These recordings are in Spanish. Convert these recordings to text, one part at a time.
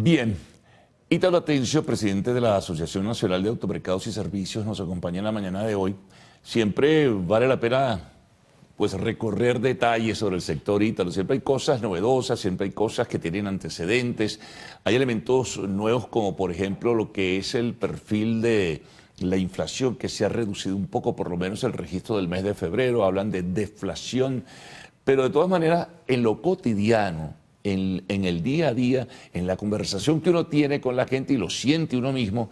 Bien, Ítalo Atencio, presidente de la Asociación Nacional de Automercados y Servicios, nos acompaña en la mañana de hoy. Siempre vale la pena pues recorrer detalles sobre el sector Ítalo. Siempre hay cosas novedosas, siempre hay cosas que tienen antecedentes. Hay elementos nuevos como por ejemplo lo que es el perfil de la inflación que se ha reducido un poco, por lo menos el registro del mes de febrero. Hablan de deflación, pero de todas maneras en lo cotidiano, en el día a día, en la conversación que uno tiene con la gente y lo siente uno mismo,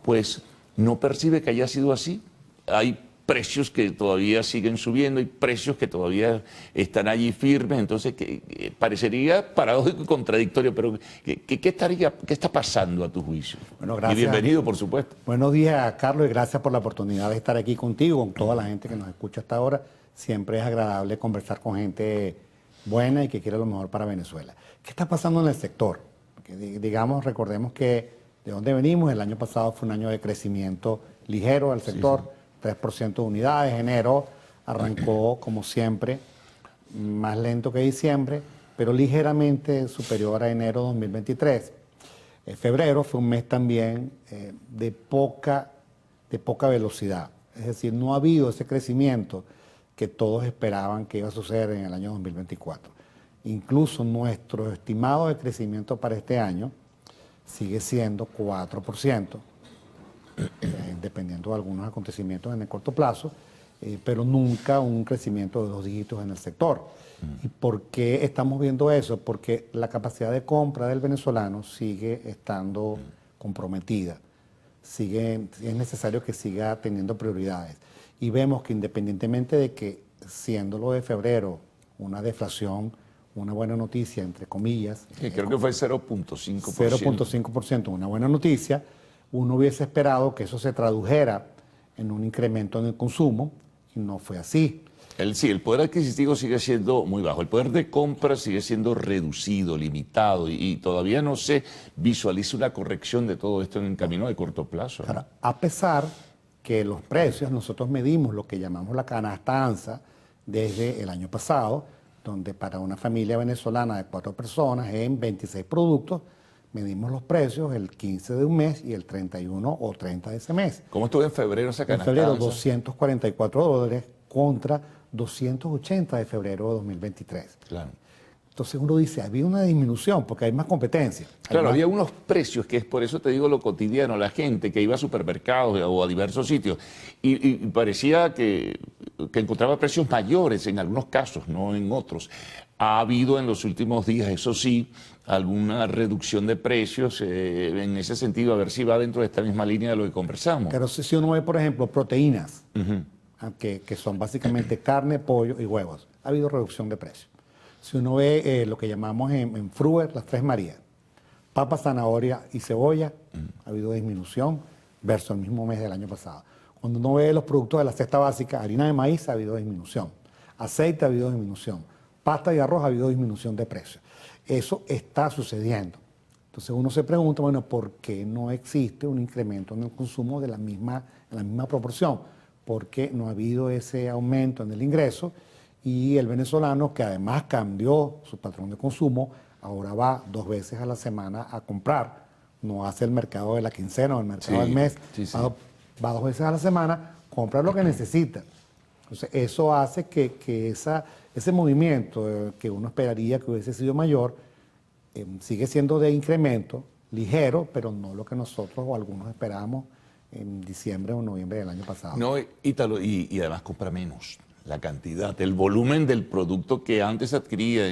pues no percibe que haya sido así. Hay precios que todavía siguen subiendo, hay precios que todavía están allí firmes, entonces parecería paradójico y contradictorio, pero ¿qué está pasando a tu juicio? Bueno, gracias. Y bienvenido, por supuesto. Buenos días, Carlos, y gracias por la oportunidad de estar aquí contigo, con toda la gente que nos escucha hasta ahora. Siempre es agradable conversar con gente buena y que quiere lo mejor para Venezuela. ¿Qué está pasando en el sector? Porque, digamos, recordemos que de dónde venimos, el año pasado fue un año de crecimiento ligero del sector, sí. 3% de unidades. Enero arrancó, como siempre, más lento que diciembre, pero ligeramente superior a enero 2023. Febrero fue un mes también de poca velocidad. Es decir, no ha habido ese crecimiento que todos esperaban que iba a suceder en el año 2024. Incluso nuestro estimado de crecimiento para este año sigue siendo 4%, dependiendo de algunos acontecimientos en el corto plazo, pero nunca un crecimiento de 2 dígitos en el sector. ¿Y por qué estamos viendo eso? Porque la capacidad de compra del venezolano sigue estando comprometida. Es necesario que siga teniendo prioridades. Y vemos que independientemente de que, siendo lo de febrero, una deflación, una buena noticia, entre comillas. Sí, creo que fue 0.5%. 0.5%, una buena noticia. Uno hubiese esperado que eso se tradujera en un incremento en el consumo y no fue así. El poder adquisitivo sigue siendo muy bajo, el poder de compra sigue siendo reducido, limitado y todavía no se visualiza una corrección de todo esto en el camino de corto plazo, ¿no? Ahora, a pesar que los precios, nosotros medimos lo que llamamos la canasta ANSA desde el año pasado, donde para una familia venezolana de 4 personas en 26 productos, medimos los precios el 15 de un mes y el 31 o 30 de ese mes. ¿Cómo estuvo en febrero esa canasta? En febrero, $244 contra 280 de febrero de 2023. Claro. Entonces uno dice, había una disminución porque hay más competencia. Claro, había unos precios, que es por eso te digo lo cotidiano, la gente que iba a supermercados o a diversos sitios y parecía que encontraba precios mayores en algunos casos, no en otros. Ha habido en los últimos días, eso sí, alguna reducción de precios en ese sentido, a ver si va dentro de esta misma línea de lo que conversamos. Pero si uno ve, por ejemplo, proteínas, que son básicamente carne, pollo y huevos, ha habido reducción de precios. Si uno ve lo que llamamos en Fruer, las 3 Marías, papa, zanahoria y cebolla, ha habido disminución versus el mismo mes del año pasado. Cuando uno ve los productos de la cesta básica, harina de maíz, ha habido disminución, aceite ha habido disminución, pasta y arroz ha habido disminución de precios. Eso está sucediendo. Entonces uno se pregunta, bueno, ¿por qué no existe un incremento en el consumo en la misma proporción? Porque no ha habido ese aumento en el ingreso y el venezolano, que además cambió su patrón de consumo, ahora va 2 veces a la semana a comprar. No hace el mercado de la quincena o el mercado del mes. Va 2 veces a la semana, compra lo que necesita. Entonces eso hace que ese movimiento que uno esperaría que hubiese sido mayor, sigue siendo de incremento, ligero, pero no lo que nosotros o algunos esperábamos en diciembre o noviembre del año pasado. No, Ítalo, y además compra menos. La cantidad, el volumen del producto que antes adquiría,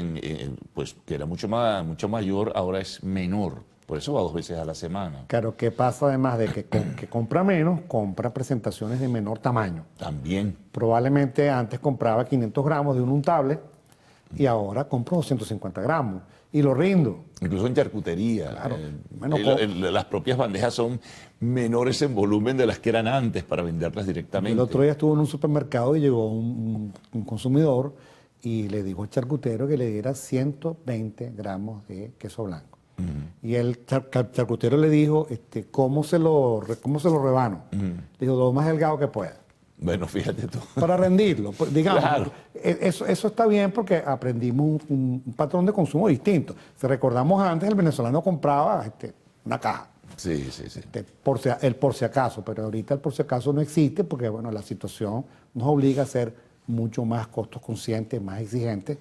pues que era mucho mayor, ahora es menor. Por eso va 2 veces a la semana. Claro, ¿qué pasa además de que compra menos? Compra presentaciones de menor tamaño. También. Probablemente antes compraba 500 gramos de un untable y ahora compro 250 gramos y lo rindo. Incluso en charcutería. Claro. Las propias bandejas son menores en volumen de las que eran antes para venderlas directamente. El otro día estuve en un supermercado y llegó un consumidor y le dijo al charcutero que le diera 120 gramos de queso blanco. Y el charcutero le dijo, ¿cómo se lo rebano? Le dijo, lo más delgado que pueda. Bueno, fíjate tú. para rendirlo. Pues, digamos, Claro. eso está bien porque aprendimos un patrón de consumo distinto. Si recordamos antes, el venezolano compraba una caja. Sí, sí, sí. El por si acaso, pero ahorita el por si acaso no existe porque bueno, la situación nos obliga a ser mucho más costos conscientes, más exigentes,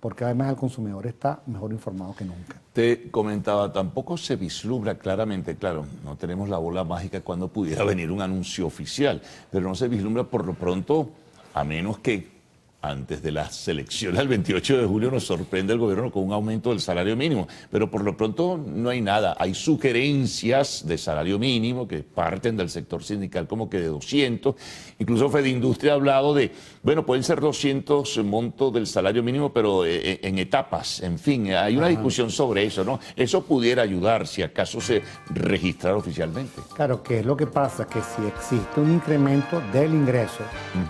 porque además el consumidor está mejor informado que nunca. Te comentaba, tampoco se vislumbra claramente, claro, no tenemos la bola mágica cuando pudiera venir un anuncio oficial, pero no se vislumbra por lo pronto, a menos que antes de las elecciones del 28 de julio nos sorprende el gobierno con un aumento del salario mínimo, pero por lo pronto no hay nada. Hay sugerencias de salario mínimo que parten del sector sindical como que de 200. Incluso Fedindustria ha hablado de, bueno, pueden ser 200 montos del salario mínimo, pero en etapas. En fin, hay una discusión sobre eso, ¿no? Eso pudiera ayudar si acaso se registrara oficialmente. Claro, ¿qué es lo que pasa? Que si existe un incremento del ingreso,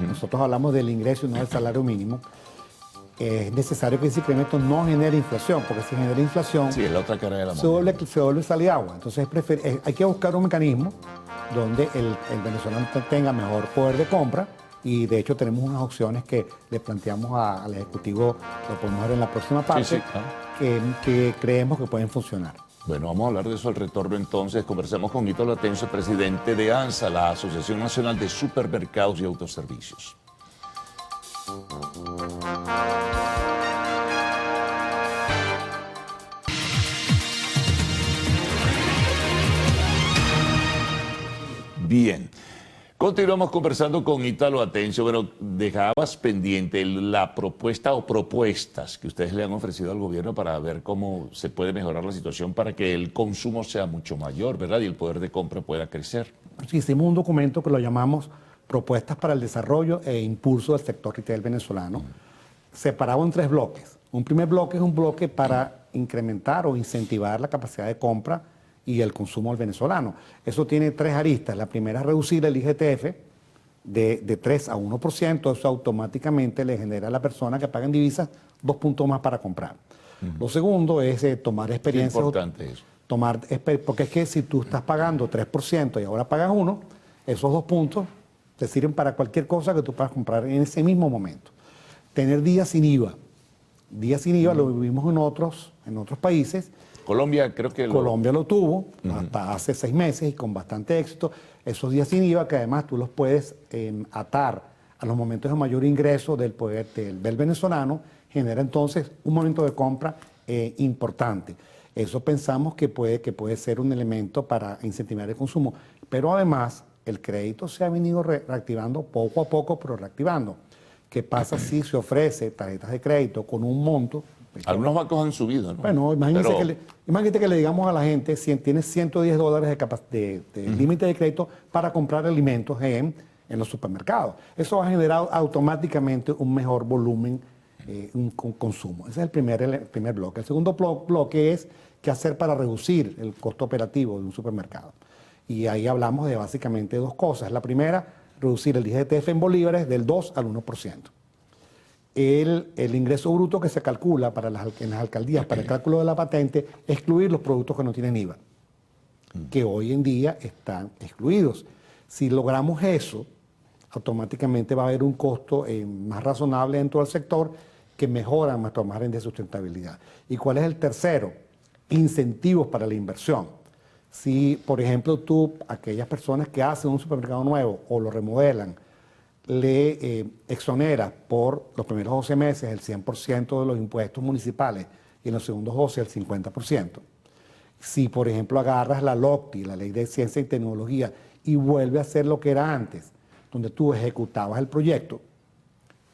nosotros hablamos del ingreso y no del salario mínimo, es necesario que ese incremento no genere inflación, porque si genera inflación, Sí, es la otra cara de la moneda. se vuelve sal y agua. Entonces hay que buscar un mecanismo donde el venezolano tenga mejor poder de compra y de hecho tenemos unas opciones que le planteamos al Ejecutivo, lo podemos ver en la próxima parte, Sí, claro. que creemos que pueden funcionar. Bueno, vamos a hablar de eso al retorno entonces. Conversamos con Ítalo Atencio, presidente de ANSA, la Asociación Nacional de Supermercados y Autoservicios. Bien, continuamos conversando con Ítalo Atencio. Bueno, dejabas pendiente la propuesta o propuestas que ustedes le han ofrecido al gobierno para ver cómo se puede mejorar la situación para que el consumo sea mucho mayor, ¿verdad? Y el poder de compra pueda crecer. Sí, hicimos un documento que lo llamamos Propuestas para el Desarrollo e Impulso del Sector Retail Venezolano, separado en 3 bloques. Un primer bloque es un bloque para incrementar o incentivar la capacidad de compra y el consumo del venezolano. Eso tiene 3 aristas. La primera es reducir el IGTF de 3 a 1%. Eso automáticamente le genera a la persona que paga en divisas 2 puntos más para comprar. Lo segundo es tomar Es experiencias. importante eso. Porque es que si tú estás pagando 3% y ahora pagas 1, esos 2 puntos te sirven para cualquier cosa que tú puedas comprar en ese mismo momento. Tener días sin IVA. Días sin IVA lo vivimos en otros países. Colombia creo que Colombia lo tuvo hasta hace 6 meses y con bastante éxito. Esos días sin IVA que además tú los puedes atar a los momentos de mayor ingreso del poder del venezolano, genera entonces un momento de compra importante. Eso pensamos que puede ser un elemento para incentivar el consumo. Pero además el crédito se ha venido reactivando poco a poco, pero reactivando. ¿Qué pasa si se ofrece tarjetas de crédito con un monto? algunos bancos han subido, ¿no? Bueno, imagínate, Pero- imagínate que le digamos a la gente, si tienes $110 de límite de crédito para comprar alimentos en los supermercados. Eso va a generar automáticamente un mejor volumen, un consumo. Ese es el primer bloque. El segundo bloque es qué hacer para reducir el costo operativo de un supermercado. Y ahí hablamos de básicamente 2 cosas. La primera, reducir el IGTF en bolívares del 2 al 1%. El ingreso bruto que se calcula en las alcaldías para el cálculo de la patente, excluir los productos que no tienen IVA, que hoy en día están excluidos. Si logramos eso, automáticamente va a haber un costo más razonable dentro del sector que mejora nuestro margen de sustentabilidad. ¿Y cuál es el tercero? Incentivos para la inversión. Si, por ejemplo, aquellas personas que hacen un supermercado nuevo o lo remodelan, le exonera por los primeros 12 meses el 100% de los impuestos municipales y en los segundos 12 el 50%. Si, por ejemplo, agarras la LOCTI, la Ley de Ciencia y Tecnología, y vuelve a ser lo que era antes, donde tú ejecutabas el proyecto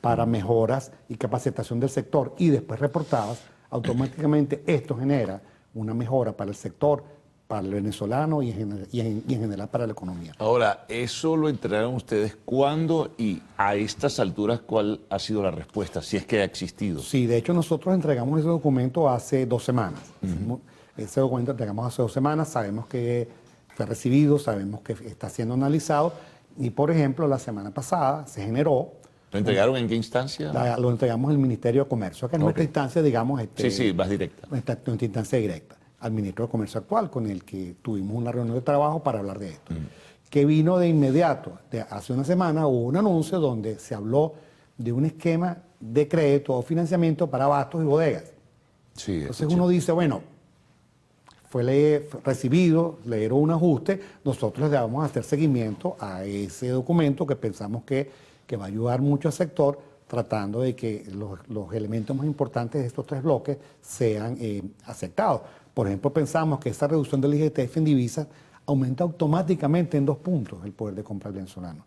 para mejoras y capacitación del sector y después reportabas, automáticamente esto genera una mejora para el sector, para el venezolano y en general para la economía. Ahora, ¿eso lo entregaron ustedes cuándo y a estas alturas cuál ha sido la respuesta, si es que ha existido? Sí, de hecho nosotros entregamos ese documento hace 2 semanas. Ese documento lo entregamos hace 2 semanas, sabemos que fue recibido, sabemos que está siendo analizado y, por ejemplo, la semana pasada se generó... ¿Lo entregaron en qué instancia? Lo entregamos al Ministerio de Comercio, que es nuestra instancia, digamos... Sí, más directa. Nuestra instancia directa, al Ministro de Comercio actual, con el que tuvimos una reunión de trabajo para hablar de esto. que vino de inmediato. Hace una semana hubo un anuncio donde se habló de un esquema de crédito o financiamiento para abastos y bodegas. Sí, Entonces uno dice, bueno, fue recibido, le dieron un ajuste, nosotros le vamos a hacer seguimiento a ese documento que pensamos que va a ayudar mucho al sector, tratando de que los elementos más importantes de estos tres bloques sean aceptados. Por ejemplo, pensamos que esa reducción del IGTF en divisas aumenta automáticamente en 2 puntos el poder de compra del venezolano.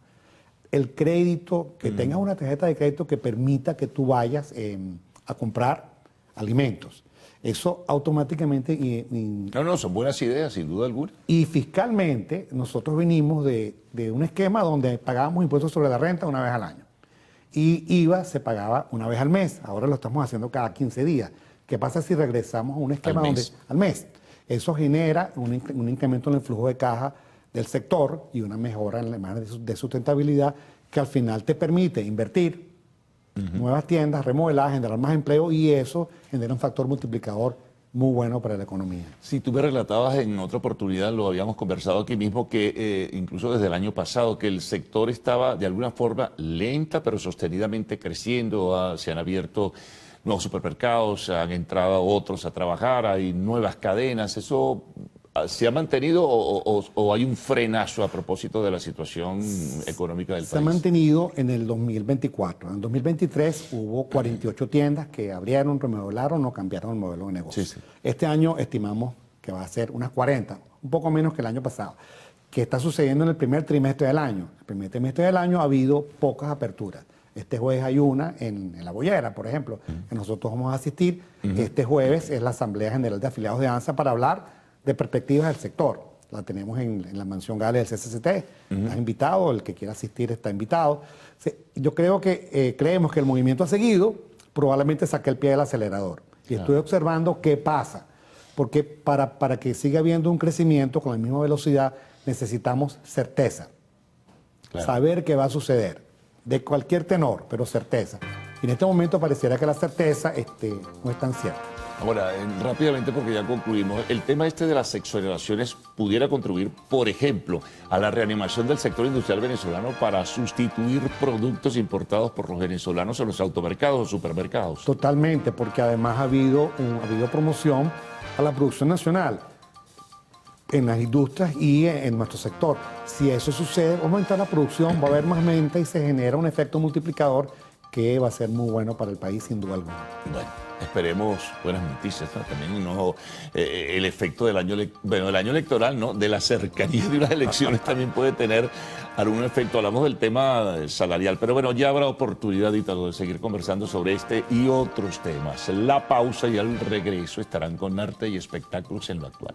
El crédito, que tengas una tarjeta de crédito que permita que tú vayas a comprar alimentos. Eso automáticamente... No, son buenas ideas, sin duda alguna. Y fiscalmente, nosotros venimos de un esquema donde pagábamos impuestos sobre la renta una vez al año. Y IVA se pagaba una vez al mes. Ahora lo estamos haciendo cada 15 días. ¿Qué pasa si regresamos a un esquema al mes? Eso genera un incremento en el flujo de caja del sector y una mejora en la imagen de sustentabilidad que al final te permite invertir, nuevas tiendas, remodelar, generar más empleo y eso genera un factor multiplicador muy bueno para la economía. Si tú me relatabas en otra oportunidad, lo habíamos conversado aquí mismo, que incluso desde el año pasado, que el sector estaba de alguna forma lenta pero sostenidamente creciendo, se han abierto nuevos supermercados, han entrado otros a trabajar, hay nuevas cadenas, ¿eso se ha mantenido o hay un frenazo a propósito de la situación económica del país? Se ha mantenido en el 2024. En el 2023 hubo 48 tiendas que abrieron, remodelaron o cambiaron el modelo de negocio. Sí. Este año estimamos que va a ser unas 40, un poco menos que el año pasado. ¿Qué está sucediendo en el primer trimestre del año? El primer trimestre del año ha habido pocas aperturas. Este jueves hay una en La Boyera, por ejemplo, que nosotros vamos a asistir. Este jueves es la Asamblea General de Afiliados de ANSA para hablar de perspectivas del sector. La tenemos en la Mansión Gale del CCCT. Estás invitado, el que quiera asistir está invitado. Yo creo que creemos que el movimiento ha seguido, probablemente saque el pie del acelerador. Y estoy observando qué pasa, porque para que siga habiendo un crecimiento con la misma velocidad necesitamos certeza, saber qué va a suceder, de cualquier tenor, pero certeza. Y en este momento pareciera que la certeza no es tan cierta. Ahora, rápidamente, porque ya concluimos, el tema este de las exoneraciones pudiera contribuir, por ejemplo, a la reanimación del sector industrial venezolano para sustituir productos importados por los venezolanos en los automercados o supermercados. Totalmente, porque además ha habido promoción a la producción nacional en las industrias y en nuestro sector. Si eso sucede, va a aumentar la producción, va a haber más venta y se genera un efecto multiplicador que va a ser muy bueno para el país, sin duda alguna. Bueno, esperemos buenas noticias, ¿no? También el efecto del año electoral, ¿no? De la cercanía de unas elecciones también puede tener algún efecto. Hablamos del tema salarial, pero bueno, ya habrá oportunidad, Ítalo, de seguir conversando sobre este y otros temas. La pausa y al regreso estarán con Arte y Espectáculos en lo Actual.